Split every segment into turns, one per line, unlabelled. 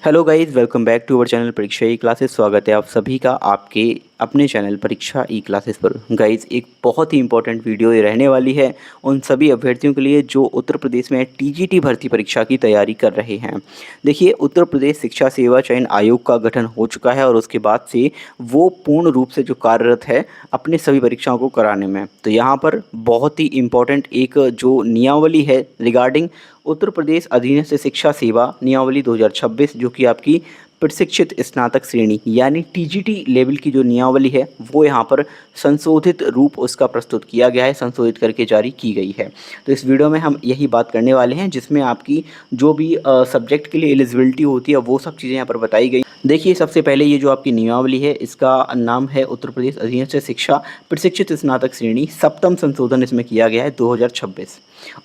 Hello guys, welcome back to our channel Pariksha E classes. स्वागत है आप सभी का आपके अपने चैनल परीक्षा ई क्लासेस पर। गाइस, एक बहुत ही इंपॉर्टेंट वीडियो ये रहने वाली है उन सभी अभ्यर्थियों के लिए जो उत्तर प्रदेश में टीजीटी भर्ती परीक्षा की तैयारी कर रहे हैं। देखिए, उत्तर प्रदेश शिक्षा सेवा चयन आयोग का गठन हो चुका है और उसके बाद से वो पूर्ण रूप से जो कार्यरत है अपने सभी परीक्षाओं को कराने में। तो यहाँ पर बहुत ही इम्पोर्टेंट एक जो नियमावली है रिगार्डिंग उत्तर प्रदेश अधीनस्थ शिक्षा सेवा नियमावली 2026, जो कि आपकी प्रशिक्षित स्नातक श्रेणी यानी टीजीटी लेवल की जो नियमावली है वो यहाँ पर संशोधित रूप उसका प्रस्तुत किया गया है, संशोधित करके जारी की गई है। तो इस वीडियो में हम यही बात करने वाले हैं जिसमें आपकी जो भी सब्जेक्ट के लिए एलिजिबिलिटी होती है वो सब चीज़ें यहाँ पर बताई गई। देखिए, सबसे पहले ये जो आपकी नियमावली है इसका नाम है उत्तर प्रदेश अधीनस्थ शिक्षा प्रशिक्षित स्नातक श्रेणी, सप्तम संशोधन इसमें किया गया है 2026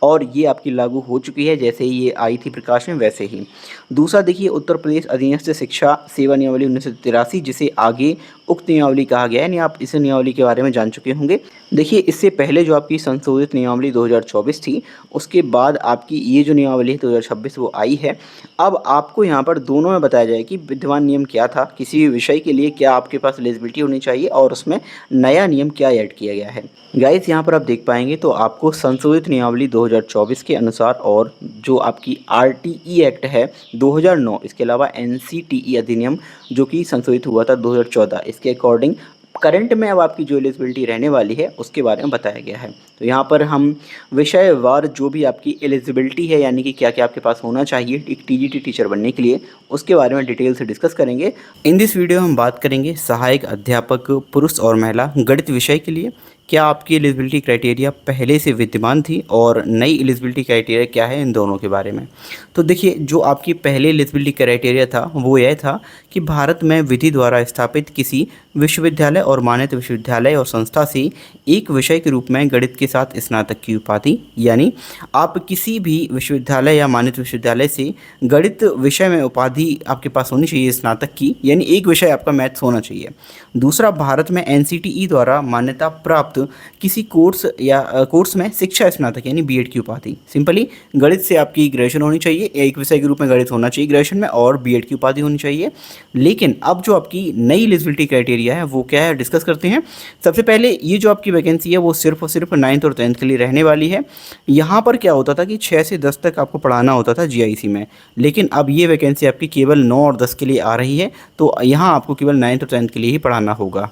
और ये आपकी लागू हो चुकी है जैसे ही ये आई थी प्रकाश में वैसे ही। दूसरा देखिए, उत्तर प्रदेश अधीनस्थ शिक्षा सेवा नियमावली 1983 जिसे आगे उक्त नियमावली कहा गया है, यानी आप इस नियमावली के बारे में जान चुके होंगे। देखिए, इससे पहले जो आपकी संशोधित नियमावली 2024 थी उसके बाद आपकी ये जो नियमावली है 2026 वो आई है। अब आपको यहाँ पर दोनों में बताया जाए कि विद्यमान नियम क्या था, किसी भी विषय के लिए क्या आपके पास एलिजिबिलिटी होनी चाहिए और उसमें नया नियम क्या ऐड किया गया है। गाइस, यहाँ पर आप देख पाएंगे तो आपको संशोधित नियमावली 2024 के अनुसार और जो आपकी आरटीई एक्ट है 2009, इसके अलावा एनसीटीई अधिनियम जो कि संशोधित हुआ था 2014, इसके अकॉर्डिंग करंट में अब आपकी जो एलिजिबिलिटी रहने वाली है उसके बारे में बताया गया है। तो यहाँ पर हम विषयवार जो भी आपकी एलिजिबिलिटी है यानी कि क्या क्या आपके पास होना चाहिए एक टीजीटी टीचर बनने के लिए उसके बारे में डिटेल से डिस्कस करेंगे। इन दिस वीडियो हम बात करेंगे सहायक अध्यापक पुरुष और महिला गणित विषय के लिए क्या आपकी एलिजिबिलिटी क्राइटेरिया पहले से विद्यमान थी और नई एलिजिबिलिटी क्राइटेरिया क्या है, इन दोनों के बारे में। तो देखिए, जो आपकी पहले एलिजिबिलिटी क्राइटेरिया था वो यह था कि भारत में विधि द्वारा स्थापित किसी विश्वविद्यालय और मान्यता विश्वविद्यालय और संस्था से एक विषय के रूप में गणित के साथ स्नातक की उपाधि, यानी आप किसी भी विश्वविद्यालय या मान्यता विश्वविद्यालय से गणित विषय में उपाधि आपके पास होनी चाहिए स्नातक की, यानी एक विषय आपका मैथ्स होना चाहिए। दूसरा, भारत में एनसीटीई द्वारा मान्यता प्राप्त किसी कोर्स में शिक्षा स्नातक यानी बीएड की उपाधि। सिंपली गणित से आपकी ग्रेजुएशन होनी चाहिए, एक विषय के रूप में गणित होना चाहिए ग्रेजुएशन में और बीएड की उपाधि होनी चाहिए। लेकिन अब जो आपकी नई एलिजिबिलिटी क्राइटेरिया है वो क्या है, डिस्कस करते हैं। सबसे पहले ये जो आपकी वैकेंसी है वो सिर्फ और सिर्फ 9th और 10th के लिए रहने वाली है। यहाँ पर क्या होता था कि 6 से 10 तक आपको पढ़ाना होता था जीआईसी में, लेकिन अब ये वैकेंसी आपकी केवल 9 और 10 के लिए आ रही है, तो यहाँ आपको केवल 9th और 10th के लिए ही पढ़ाना होगा।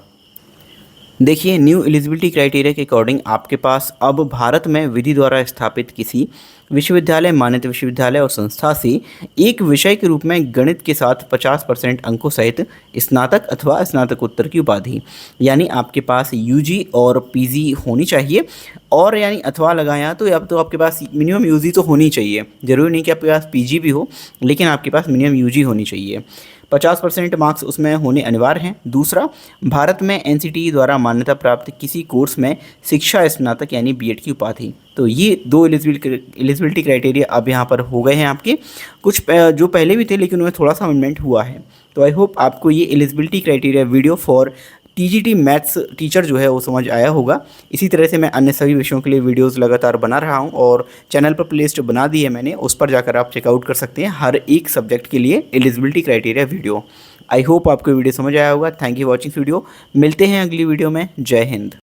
देखिए, न्यू एलिजिबिलिटी क्राइटेरिया के अकॉर्डिंग आपके पास अब भारत में विधि द्वारा स्थापित किसी विश्वविद्यालय, मान्यता विश्वविद्यालय और संस्था से एक विषय के रूप में गणित के साथ 50% अंकों सहित स्नातक अथवा स्नातकोत्तर की उपाधि, यानी आपके पास यूजी और पीजी होनी चाहिए। और यानी अथवा लगाया तो अब तो आपके पास मिनिमम यूजी तो होनी चाहिए, ज़रूरी नहीं कि आपके पास पीजी भी हो, लेकिन आपके पास मिनिमम यूजी होनी चाहिए। 50% मार्क्स उसमें होने अनिवार्य हैं। दूसरा, भारत में एनसीटीई द्वारा मान्यता प्राप्त किसी कोर्स में शिक्षा स्नातक यानी बीएड की उपाधि। तो ये दो एलिजिबिलिटी क्राइटेरिया अब यहाँ पर हो गए हैं आपके, कुछ जो पहले भी थे लेकिन उनमें थोड़ा सा अमेंडमेंट हुआ है। तो आई होप आपको ये eligibility criteria video for TGT maths teacher जो है वो समझ आया होगा। इसी तरह से मैं अन्य सभी विषयों के लिए वीडियोस लगातार बना रहा हूं और चैनल पर प्लेलिस्ट बना दी है मैंने, उस पर जाकर आप चेकआउट कर सकते हैं हर एक सब्जेक्ट के लिए eligibility criteria video. I hope आपको वीडियो समझ आया होगा। Thank you watching video. मिलते हैं अगली वीडियो में। जय हिंद।